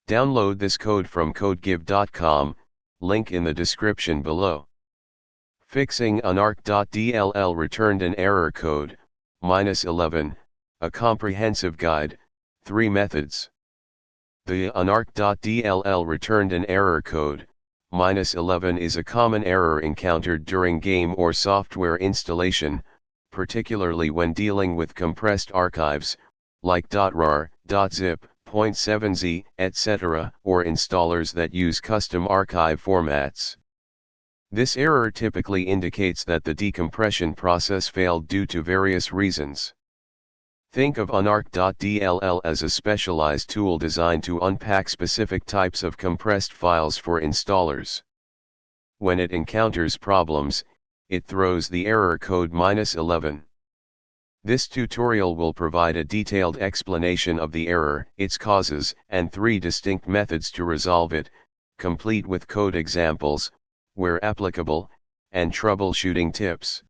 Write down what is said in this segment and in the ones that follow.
Download this code from codegive.com, link in the description below. Fixing unarc.dll returned an error code, -11, a comprehensive guide, 3 methods. The unarc.dll returned an error code, -11 is a common error encountered during game or software installation, particularly when dealing with compressed archives, like .rar, .zip, .7z, etc., or installers that use custom archive formats. This error typically indicates that the decompression process failed due to various reasons. Think of unarc.dll as a specialized tool designed to unpack specific types of compressed files for installers. When it encounters problems, it throws the error code -11. This tutorial will provide a detailed explanation of the error, its causes, and 3 distinct methods to resolve it, complete with code examples, where applicable, and troubleshooting tips.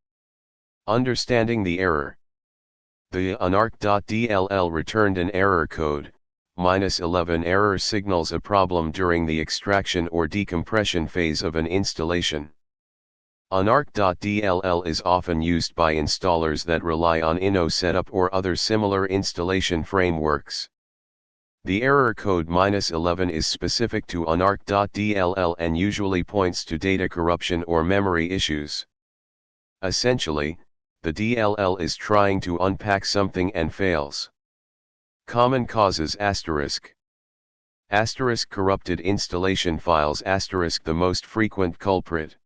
Understanding the error. The unarc.dll returned an error code, -11 error signals a problem during the extraction or decompression phase of an installation. Unarc.dll is often used by installers that rely on INO setup or other similar installation frameworks. The error code -11 is specific to unarc.dll and usually points to data corruption or memory issues. Essentially, the DLL is trying to unpack something and fails. Common causes **** corrupted installation files ** the most frequent culprit.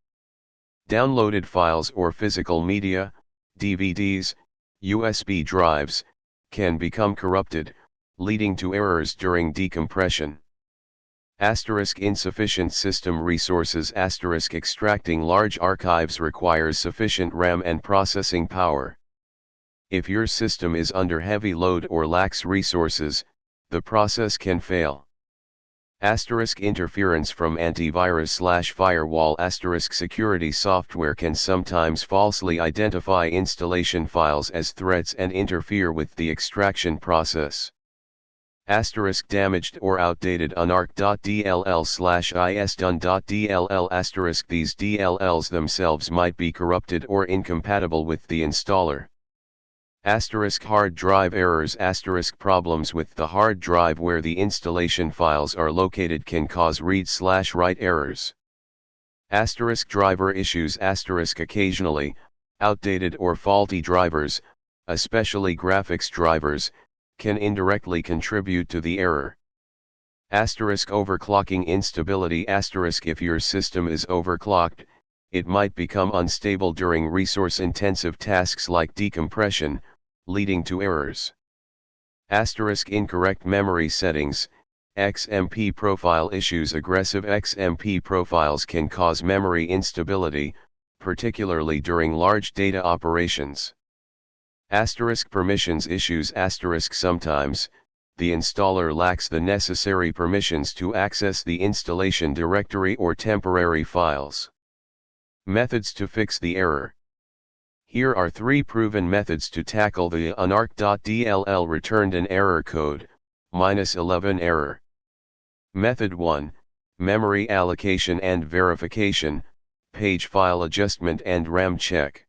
Downloaded files or physical media, DVDs, USB drives, can become corrupted, leading to errors during decompression. Insufficient system resources * extracting large archives requires sufficient RAM and processing power. If your system is under heavy load or lacks resources, the process can fail. Interference from antivirus/firewall * security software can sometimes falsely identify installation files as threats and interfere with the extraction process. Damaged or outdated unarc.dll/isdone.dll * these DLLs themselves might be corrupted or incompatible with the installer. Hard drive errors * problems with the hard drive where the installation files are located can cause read/write errors. Driver issues * occasionally, outdated or faulty drivers, especially graphics drivers, can indirectly contribute to the error. Overclocking instability * if your system is overclocked, it might become unstable during resource-intensive tasks like decompression, leading to errors. Incorrect memory settings, XMP profile issues aggressive XMP profiles can cause memory instability, particularly during large data operations. Permissions issues * sometimes, the installer lacks the necessary permissions to access the installation directory or temporary files. Methods to fix the error. Here are 3 proven methods to tackle the unarc.dll returned an error code, -11 error. Method 1, Memory allocation and verification, page file adjustment and RAM check.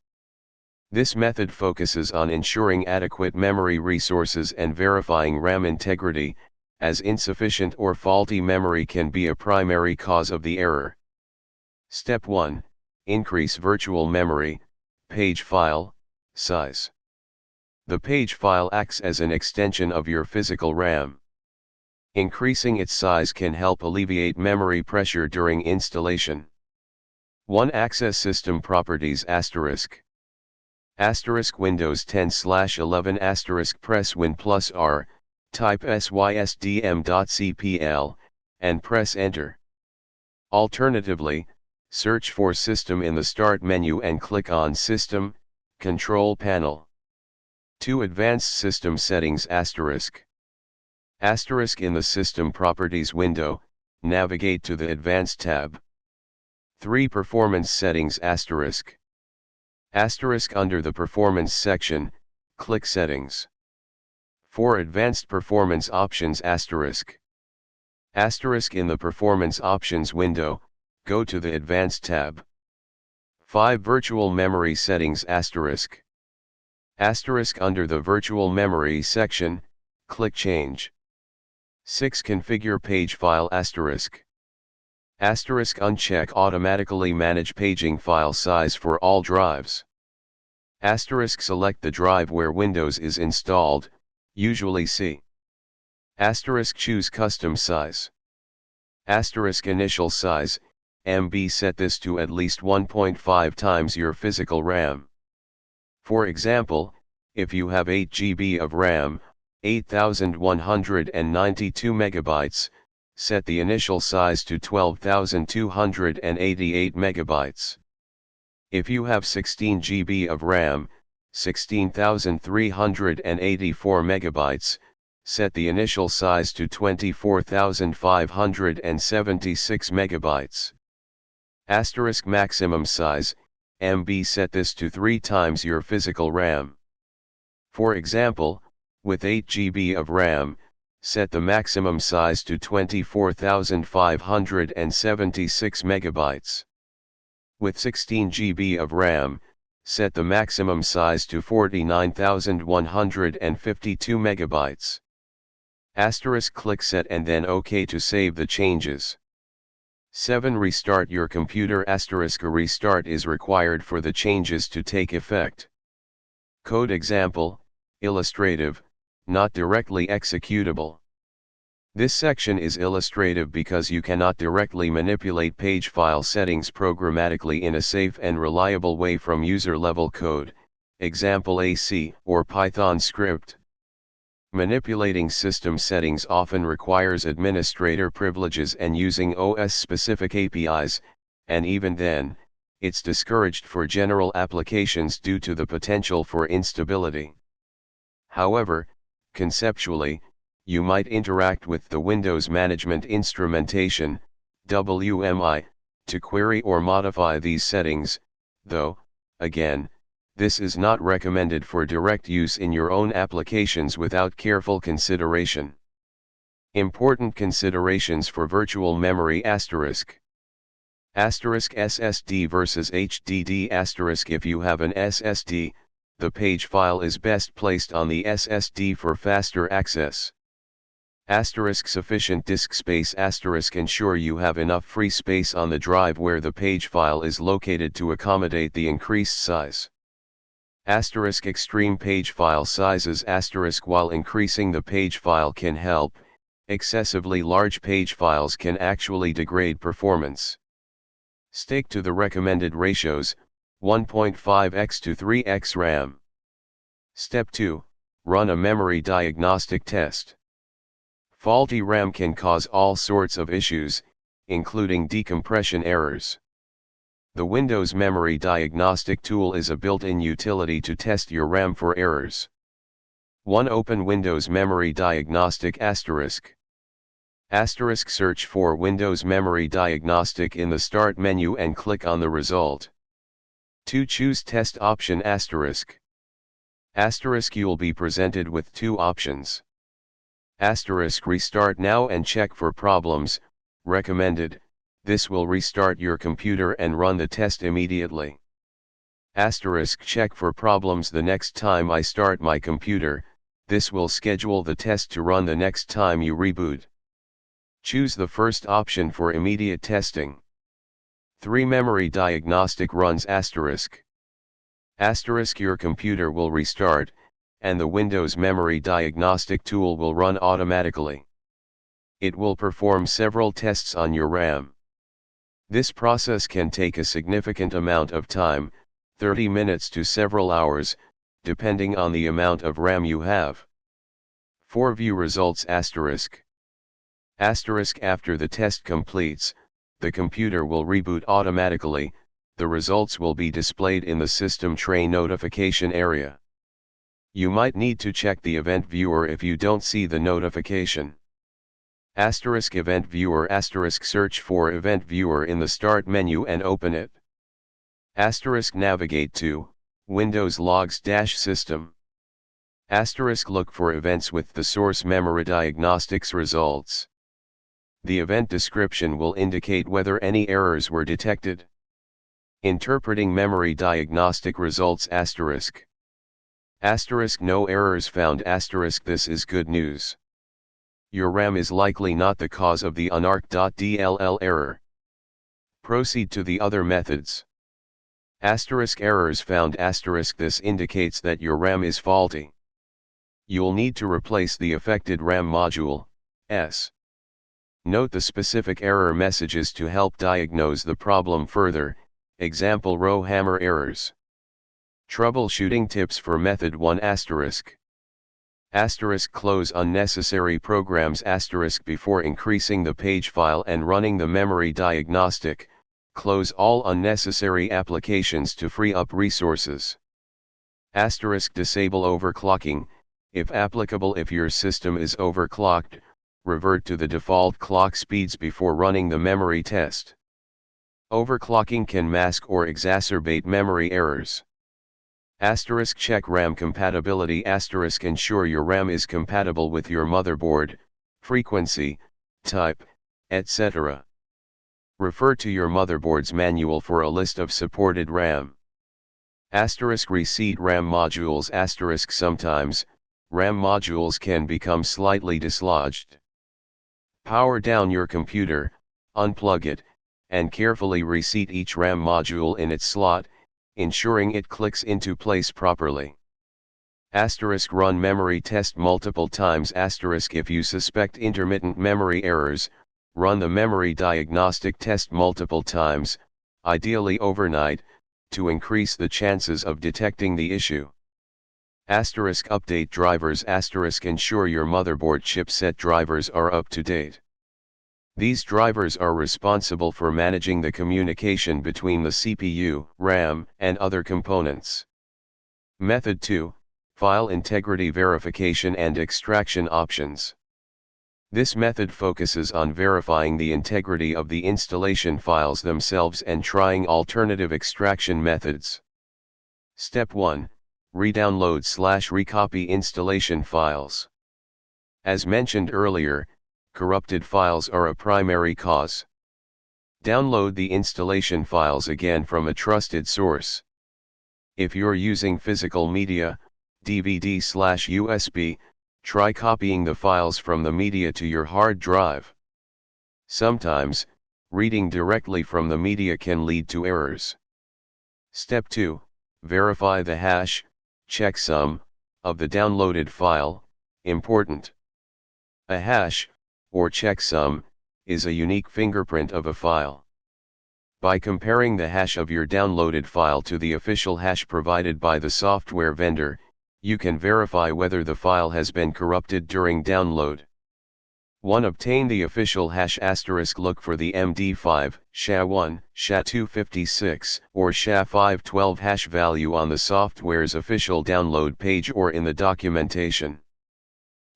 This method focuses on ensuring adequate memory resources and verifying RAM integrity, as insufficient or faulty memory can be a primary cause of the error. Step 1, Increase virtual memory, page file, size. The page file acts as an extension of your physical RAM. Increasing its size can help alleviate memory pressure during installation. 1. Access system properties * Windows 10/11 * press Win plus R, type sysdm.cpl, and press Enter. Alternatively, search for System in the Start menu and click on System, Control Panel. 2. Advanced System Settings ***. In the System Properties window, navigate to the Advanced tab. 3. Performance Settings ***. Under the Performance section, click Settings. 4. Advanced Performance Options ***. Asterisk in the Performance Options window, go to the Advanced tab. 5. Virtual Memory Settings Asterisk. Asterisk under the Virtual Memory section, click Change. 6. Configure Page File Asterisk. Asterisk uncheck Automatically Manage Paging File Size for all drives. Asterisk select the drive where Windows is installed, usually C. Asterisk choose Custom Size. Asterisk Initial Size, MB set this to at least 1.5 times your physical RAM. For example, if you have 8 GB of RAM, 8192 MB, set the initial size to 12,288 MB. If you have 16 GB of RAM, 16,384 MB, set the initial size to 24,576 MB. Asterisk maximum size, MB set this to 3 times your physical RAM. For example, with 8 GB of RAM, set the maximum size to 24,576 MB. With 16 GB of RAM, set the maximum size to 49,152 MB. Asterisk click Set and then OK to save the changes. 7. Restart your computer. Asterisk a restart is required for the changes to take effect. Code example, illustrative, not directly executable. This section is illustrative because you cannot directly manipulate page file settings programmatically in a safe and reliable way from user-level code, example a C or Python script. Manipulating system settings often requires administrator privileges and using OS-specific APIs, and even then, it's discouraged for general applications due to the potential for instability. However, conceptually, you might interact with the Windows Management Instrumentation, WMI, to query or modify these settings, though, again, this is not recommended for direct use in your own applications without careful consideration. Important considerations for virtual memory asterisk. Asterisk SSD versus HDD asterisk. If you have an SSD, the page file is best placed on the SSD for faster access. Asterisk sufficient disk space asterisk. Ensure you have enough free space on the drive where the page file is located to accommodate the increased size. Asterisk extreme page file sizes asterisk. While increasing the page file can help, excessively large page files can actually degrade performance. Stick to the recommended ratios, 1.5x to 3x RAM. Step 2, run a memory diagnostic test. Faulty RAM can cause all sorts of issues, including decompression errors. The Windows Memory Diagnostic tool is a built-in utility to test your RAM for errors. 1. Open Windows Memory Diagnostic asterisk. Asterisk search for Windows Memory Diagnostic in the Start menu and click on the result. 2. Choose Test option asterisk. Asterisk you'll be presented with two options. Asterisk restart now and check for problems, recommended. This will restart your computer and run the test immediately. Asterisk check for problems the next time I start my computer. This will schedule the test to run the next time you reboot. Choose the first option for immediate testing. 3. Memory diagnostic runs asterisk. Asterisk your computer will restart, and the Windows Memory Diagnostic tool will run automatically. It will perform several tests on your RAM. This process can take a significant amount of time, 30 minutes to several hours, depending on the amount of RAM you have. 4. View results asterisk. Asterisk after the test completes, the computer will reboot automatically. The results will be displayed in the system tray notification area. You might need to check the event viewer if you don't see the notification. Asterisk event viewer asterisk search for event viewer in the start menu and open it. Asterisk navigate to Windows logs system. Asterisk look for events with the source memory diagnostics results. The event description will indicate whether any errors were detected. Interpreting memory diagnostic results asterisk. Asterisk no errors found asterisk this is good news. Your RAM is likely not the cause of the unarc.dll error. Proceed to the other methods. Asterisk errors found asterisk this indicates that your RAM is faulty. You'll need to replace the affected RAM module. Note the specific error messages to help diagnose the problem further, example row hammer errors. Troubleshooting tips for method 1 asterisk. Asterisk close unnecessary programs asterisk before increasing the page file and running the memory diagnostic, close all unnecessary applications to free up resources. Asterisk disable overclocking, if applicable if your system is overclocked, revert to the default clock speeds before running the memory test. Overclocking can mask or exacerbate memory errors. Asterisk check RAM compatibility asterisk ensure your RAM is compatible with your motherboard, frequency, type, etc. Refer to your motherboard's manual for a list of supported RAM. Asterisk reseat RAM modules asterisk sometimes, RAM modules can become slightly dislodged. Power down your computer, unplug it, and carefully reseat each RAM module in its slot, ensuring it clicks into place properly. Asterisk run memory test multiple times asterisk if you suspect intermittent memory errors, run the memory diagnostic test multiple times, ideally overnight, to increase the chances of detecting the issue. Asterisk update drivers asterisk ensure your motherboard chipset drivers are up to date. These drivers are responsible for managing the communication between the CPU, RAM, and other components. Method 2, File Integrity Verification and Extraction Options. This method focuses on verifying the integrity of the installation files themselves and trying alternative extraction methods. Step 1, Redownload/recopy installation files. As mentioned earlier, corrupted files are a primary cause. Download the installation files again from a trusted source. If you're using physical media, DVD/USB, try copying the files from the media to your hard drive. Sometimes, reading directly from the media can lead to errors. Step 2, verify the hash, checksum, of the downloaded file, important. A hash, or checksum, is a unique fingerprint of a file. By comparing the hash of your downloaded file to the official hash provided by the software vendor, you can verify whether the file has been corrupted during download. 1. Obtain the official hash asterisk look for the MD5, SHA-1, SHA-256, or SHA-512 hash value on the software's official download page or in the documentation.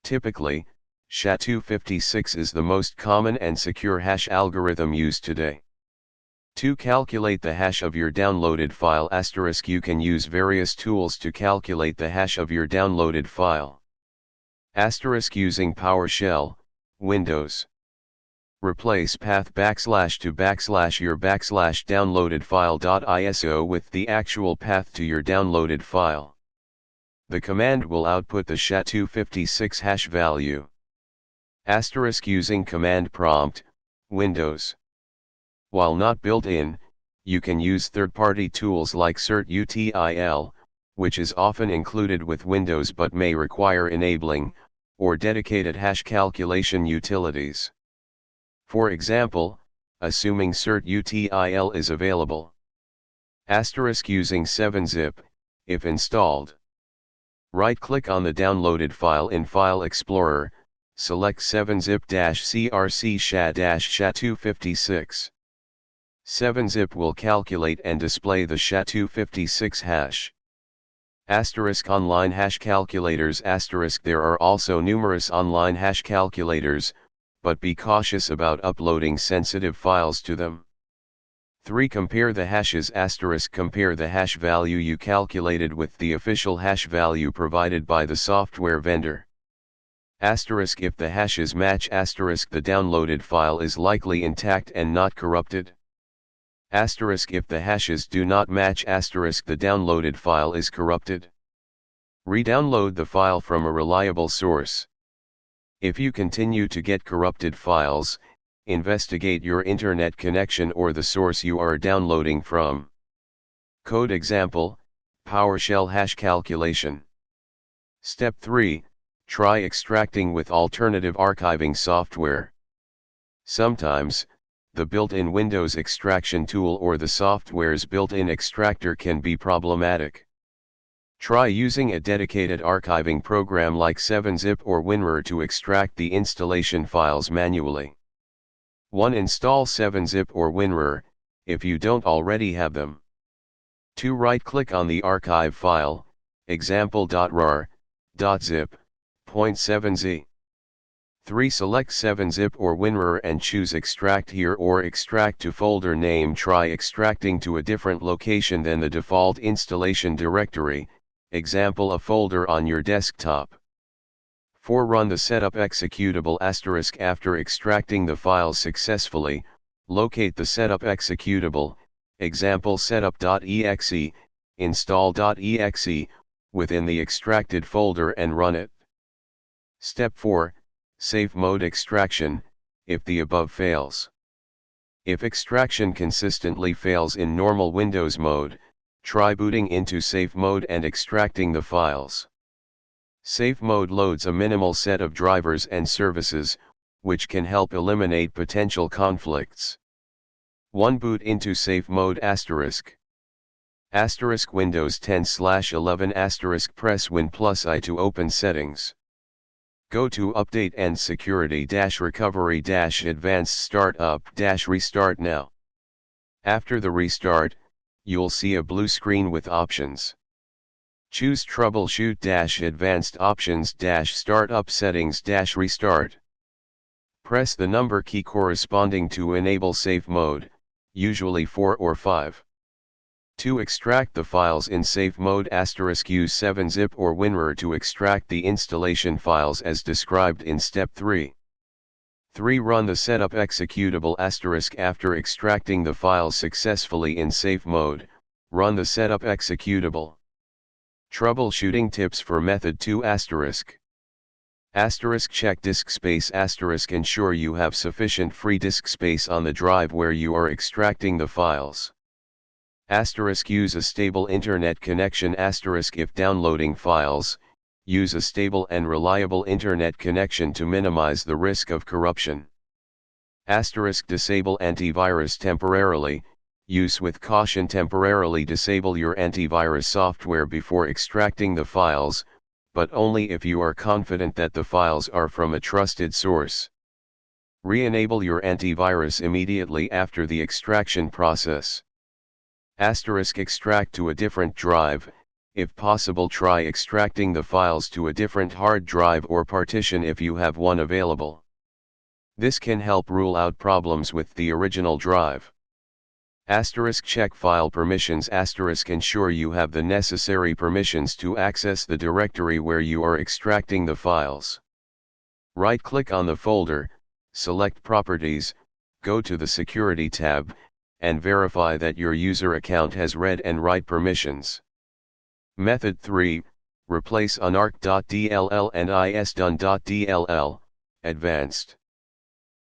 Typically, SHA-256 is the most common and secure hash algorithm used today. To calculate the hash of your downloaded file asterisk you can use various tools to calculate the hash of your downloaded file. Asterisk using PowerShell, Windows. Replace path / to / your / downloaded file.iso with the actual path to your downloaded file. The command will output the SHA-256 hash value. Asterisk using command prompt, Windows. While not built in, you can use third-party tools like unarc.dll, which is often included with Windows but may require enabling, or dedicated hash calculation utilities. For example, assuming unarc.dll is available. Asterisk using 7-zip, if installed. Right-click on the downloaded file in File Explorer, select 7-zip-crc SHA-SHA-256. 7-zip will calculate and display the SHA-256 hash. Asterisk online hash calculators asterisk there are also numerous online hash calculators, but be cautious about uploading sensitive files to them. 3. Compare the hashes asterisk compare the hash value you calculated with the official hash value provided by the software vendor. Asterisk if the hashes match asterisk the downloaded file is likely intact and not corrupted. Asterisk if the hashes do not match asterisk the downloaded file is corrupted. Re-download the file from a reliable source. If you continue to get corrupted files, investigate your internet connection or the source you are downloading from. Code example, PowerShell hash calculation. Step 3. Try extracting with alternative archiving software. Sometimes, the built-in Windows extraction tool or the software's built-in extractor can be problematic. Try using a dedicated archiving program like 7-zip or WinRAR to extract the installation files manually. 1. Install 7-zip or WinRAR, if you don't already have them. 2. Right-click on the archive file, example.rar.zip, .7z. 3. Select 7-zip or WinRAR and choose Extract Here or Extract to folder name. Try extracting to a different location than the default installation directory, example a folder on your desktop. 4. Run the setup executable asterisk after extracting the files successfully, locate the setup executable, example setup.exe, install.exe, within the extracted folder and run it. Step 4. Safe mode extraction, if the above fails. If extraction consistently fails in normal Windows mode, try booting into safe mode and extracting the files. Safe mode loads a minimal set of drivers and services, which can help eliminate potential conflicts. 1. Boot into safe mode asterisk. Asterisk Windows 10/11 asterisk press Win+I to open settings. Go to Update and Security-Recovery-Advanced Startup-Restart now. After the restart, you'll see a blue screen with options. Choose Troubleshoot-Advanced Options-Startup Settings-Restart. Press the number key corresponding to enable safe mode, usually 4 or 5. To extract the files in safe mode asterisk use 7-zip or WinRAR to extract the installation files as described in step 3. 3. Run the setup executable asterisk after extracting the files successfully in safe mode, run the setup executable. Troubleshooting tips for method 2 asterisk. Asterisk check disk space asterisk ensure you have sufficient free disk space on the drive where you are extracting the files. Asterisk use a stable internet connection asterisk if downloading files, use a stable and reliable internet connection to minimize the risk of corruption. Asterisk disable antivirus temporarily, use with caution temporarily disable your antivirus software before extracting the files, but only if you are confident that the files are from a trusted source. Re-enable your antivirus immediately after the extraction process. Asterisk extract to a different drive, if possible try extracting the files to a different hard drive or partition if you have one available. This can help rule out problems with the original drive. Asterisk check file permissions asterisk ensure you have the necessary permissions to access the directory where you are extracting the files. Right-click on the folder, select Properties, go to the Security tab, and verify that your user account has read and write permissions. Method 3, replace unarc.dll and isdone.dll, advanced.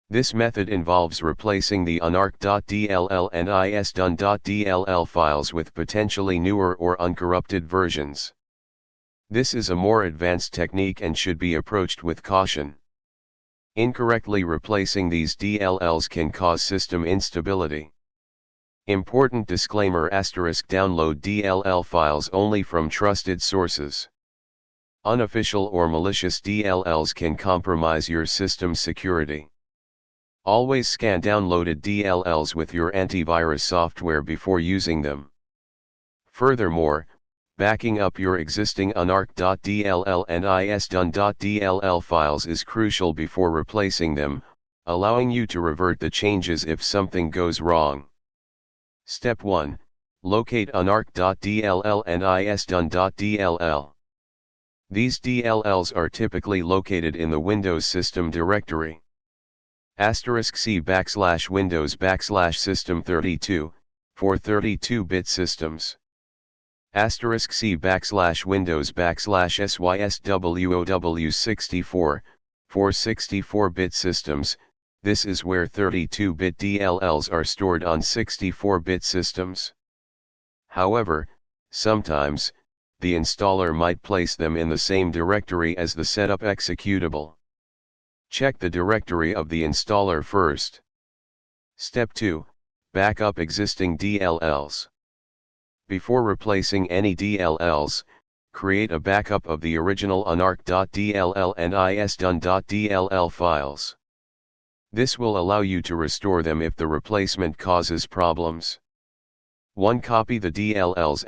This method involves replacing the unarc.dll and isdone.dll files with potentially newer or uncorrupted versions. This is a more advanced technique and should be approached with caution. Incorrectly replacing these DLLs can cause system instability. Important disclaimer asterisk download DLL files only from trusted sources. Unofficial or malicious DLLs can compromise your system's security. Always scan downloaded DLLs with your antivirus software before using them. Furthermore, backing up your existing unarc.dll and isdone.dll files is crucial before replacing them, allowing you to revert the changes if something goes wrong. Step 1. Locate unarc.dll and isdone.dll. These DLLs are typically located in the Windows system directory. *C \Windows \System32, for 32-bit systems. *C \Windows /SYSWOW64, for 64-bit systems. This is where 32-bit DLLs are stored on 64-bit systems. However, sometimes, the installer might place them in the same directory as the setup executable. Check the directory of the installer first. Step 2. Backup existing DLLs. Before replacing any DLLs, create a backup of the original unarc.dll and isdone.dll files. This will allow you to restore them if the replacement causes problems. 1. Copy the DLLs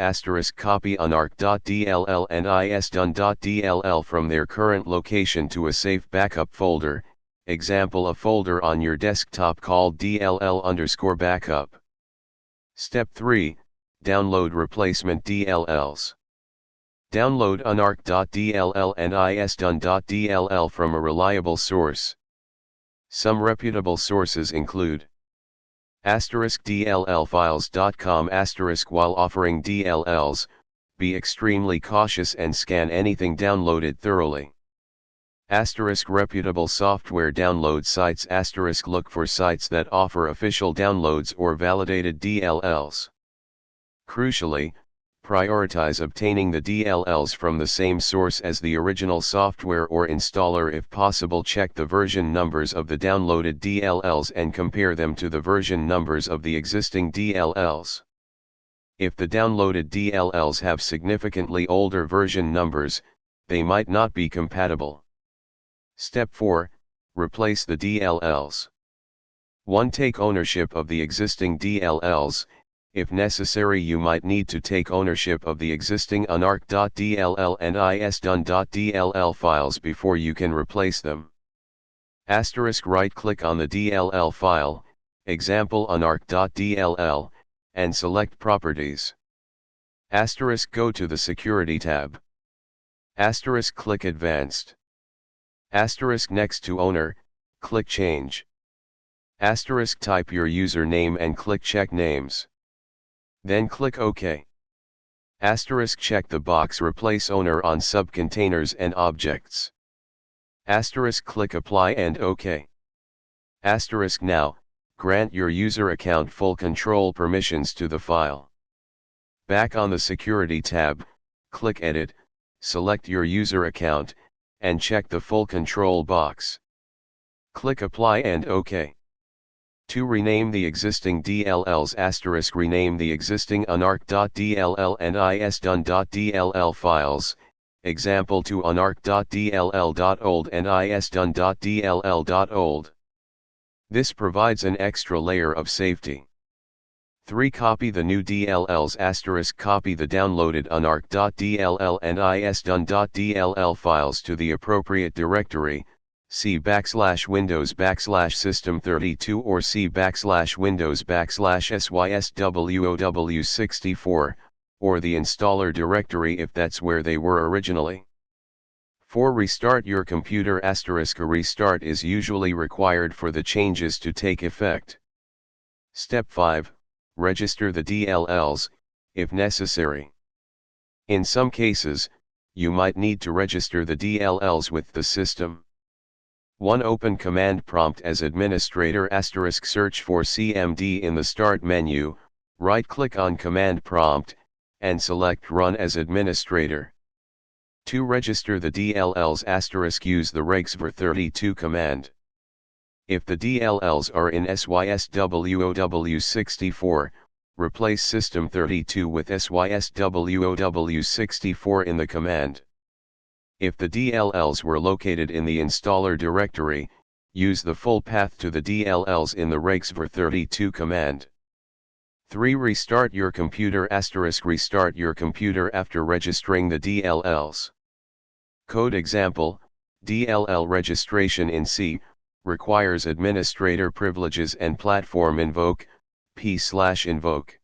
* copy unarc.dll and isdone.dll from their current location to a safe backup folder, example a folder on your desktop called DLL_backup. Step 3. Download replacement DLLs. Download unarc.dll and isdone.dll from a reliable source. Some reputable sources include *dllfiles.com*. While offering DLLs, be extremely cautious and scan anything downloaded thoroughly. Reputable software download sites. Look for sites that offer official downloads or validated DLLs. Crucially, prioritize obtaining the DLLs from the same source as the original software or installer. If possible, check the version numbers of the downloaded DLLs and compare them to the version numbers of the existing DLLs. If the downloaded DLLs have significantly older version numbers, they might not be compatible. Step 4. Replace the DLLs. 1. Take ownership of the existing DLLs. If necessary, you might need to take ownership of the existing unarc.dll and isdone.dll files before you can replace them. Right-click on the DLL file, example unarc.dll, and select Properties. Go to the Security tab. Click Advanced. Next to Owner, click Change. Type your username and click Check Names. Then click OK. Check the box Replace Owner on Subcontainers and Objects. Click Apply and OK. Now, grant your user account full control permissions to the file. Back on the Security tab, click Edit, select your user account, and check the full control box. Click Apply and OK. To rename the existing DLLs, rename the existing unarc.dll and isdone.dll files, example to unarc.dll.old and isdone.dll.old. This provides an extra layer of safety. 3. Copy the new DLLs, copy the downloaded unarc.dll and isdone.dll files to the appropriate directory, C \Windows \System32 or C \Windows \SYSWOW64, or the installer directory if that's where they were originally. 4. Restart your computer. A restart is usually required for the changes to take effect. Step 5. Register the DLLs, if necessary. In some cases, you might need to register the DLLs with the system. 1. Open command prompt as administrator. Search for CMD in the Start menu, right-click on command prompt, and select Run as administrator. 2. Register the DLLs. Use the regsvr32 command. If the DLLs are in SYSWOW64, replace System32 with SYSWOW64 in the command. If the DLLs were located in the installer directory, use the full path to the DLLs in the regsvr32 command. 3. Restart your computer. Restart your computer after registering the DLLs. Code example: DLL registration in C requires administrator privileges and platform invoke, p/invoke.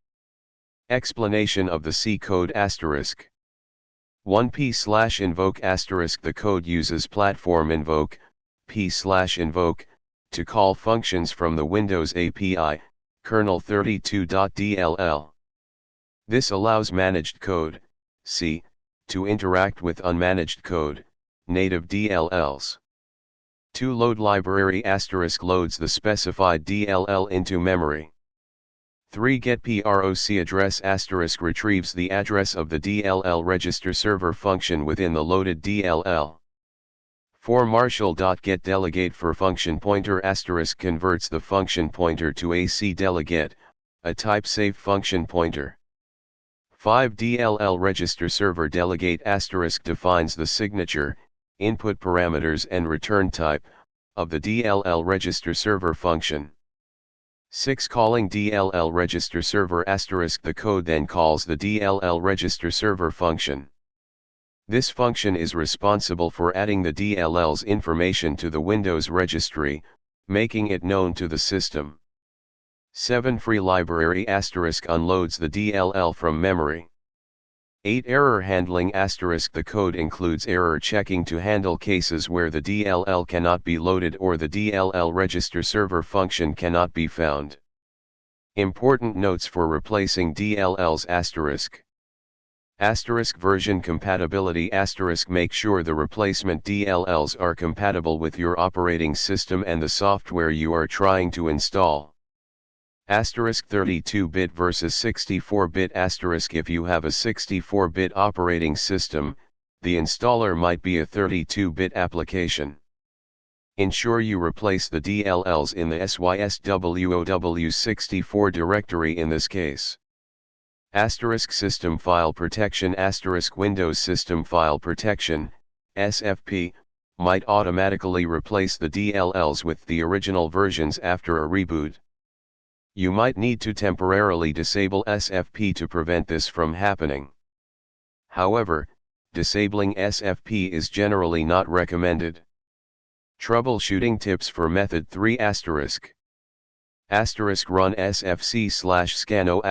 Explanation of the C code *. 1p/invoke * the code uses platform invoke, p/invoke, to call functions from the Windows API, kernel 32.dll. This allows managed code, C, to interact with unmanaged code, native DLLs. To load library * loads the specified DLL into memory. 3 get proc address * retrieves the address of the DLL register server function within the loaded DLL. 4 marshal.get delegate for function pointer * converts the function pointer to AC delegate, a type-safe function pointer. 5 DLL register server delegate * defines the signature, input parameters and return type of the DLL register server function. 6 calling DLL register server * the code then calls the DLL register server function. This function is responsible for adding the DLL's information to the Windows registry, making it known to the system. 7 free library * unloads the DLL from memory. 8 error handling * the code includes error checking to handle cases where the DLL cannot be loaded or the DLL register server function cannot be found. Important notes for replacing DLLs * version compatibility * make sure the replacement DLLs are compatible with your operating system and the software you are trying to install. 32-bit versus 64-bit * if you have a 64-bit operating system, the installer might be a 32-bit application. Ensure you replace the DLLs in the syswow64 directory in this case. * system file protection * Windows System File Protection, SFP, might automatically replace the DLLs with the original versions after a reboot. You might need to temporarily disable SFP to prevent this from happening. However, disabling SFP is generally not recommended. Troubleshooting tips for method 3 ***. Run sfc/scano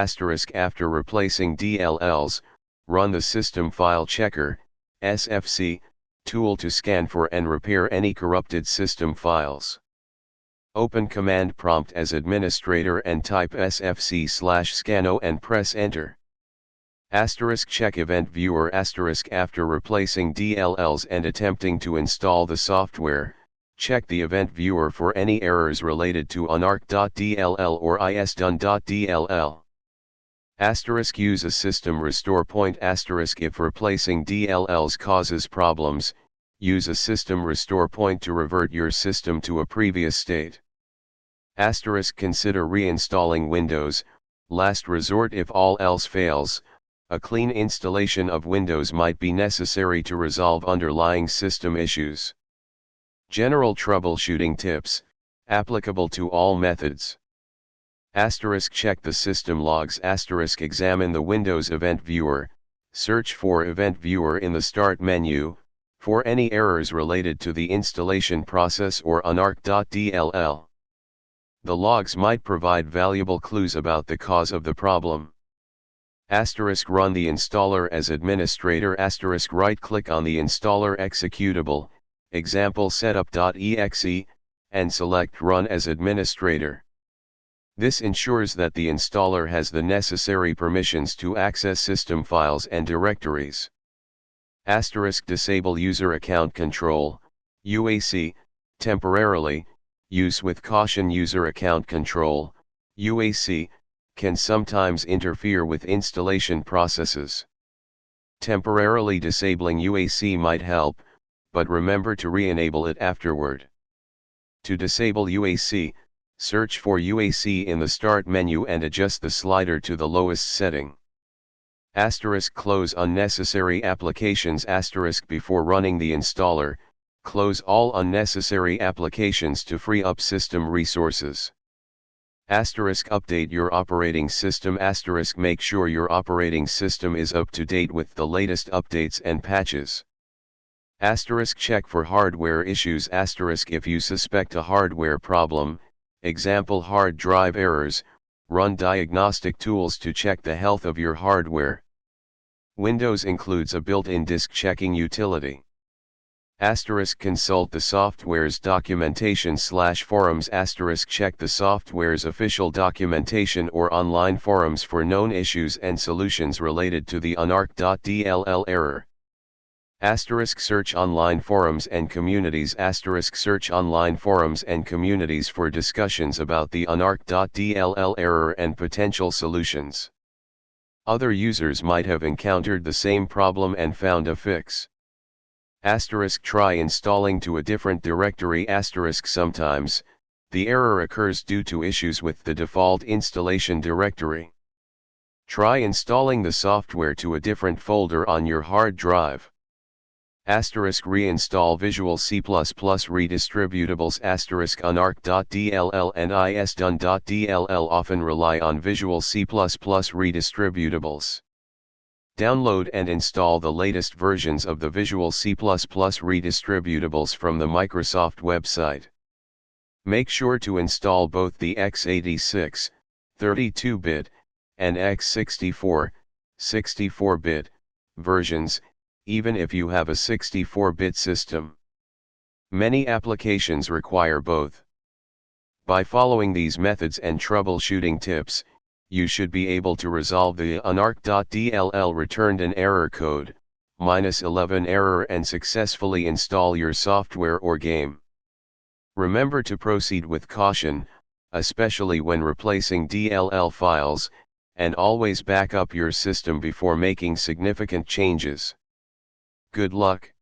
* after replacing DLLs, run the System File Checker, SFC, tool to scan for and repair any corrupted system files. Open command prompt as administrator and type sfc/scano and press enter. Check event viewer * after replacing DLLs and attempting to install the software, check the event viewer for any errors related to unarc.dll or isdone.dll. Use a system restore point * if replacing DLLs causes problems, use a system restore point to revert your system to a previous state. Consider reinstalling Windows, last resort if all else fails. A clean installation of Windows might be necessary to resolve underlying system issues. General troubleshooting tips, applicable to all methods. Check the system logs * examine the Windows Event Viewer, search for Event Viewer in the Start menu, for any errors related to the installation process or unarc.dll. The logs might provide valuable clues about the cause of the problem. Run the installer as administrator * right-click on the installer executable, example setup.exe, and select Run as administrator. This ensures that the installer has the necessary permissions to access system files and directories. Disable user account control, UAC, temporarily. Use with caution. User account control, UAC, can sometimes interfere with installation processes. Temporarily disabling UAC might help, but remember to re-enable it afterward. To disable UAC, search for UAC in the Start menu and adjust the slider to the lowest setting. Close unnecessary applications * before running the installer, close all unnecessary applications to free up system resources. Update your operating system * make sure your operating system is up to date with the latest updates and patches. Check for hardware issues * if you suspect a hardware problem, example hard drive errors, run diagnostic tools to check the health of your hardware. Windows includes a built-in disk checking utility. Consult the software's documentation/forums. Check the software's official documentation or online forums for known issues and solutions related to the unarc.dll error. Search online forums and communities. Search online forums and communities for discussions about the unarc.dll error and potential solutions. Other users might have encountered the same problem and found a fix. Try installing to a different directory. Sometimes, the error occurs due to issues with the default installation directory. Try installing the software to a different folder on your hard drive. Reinstall Visual C++ redistributables. Unarc.dll and isdone.dll often rely on Visual C++ redistributables. Download and install the latest versions of the Visual C++ redistributables from the Microsoft website. Make sure to install both the x86, 32-bit, and x64, 64-bit, versions, even if you have a 64-bit system. Many applications require both. By following these methods and troubleshooting tips, you should be able to resolve the unarc.dll returned an error code, -11 error and successfully install your software or game. Remember to proceed with caution, especially when replacing DLL files, and always back up your system before making significant changes. Good luck.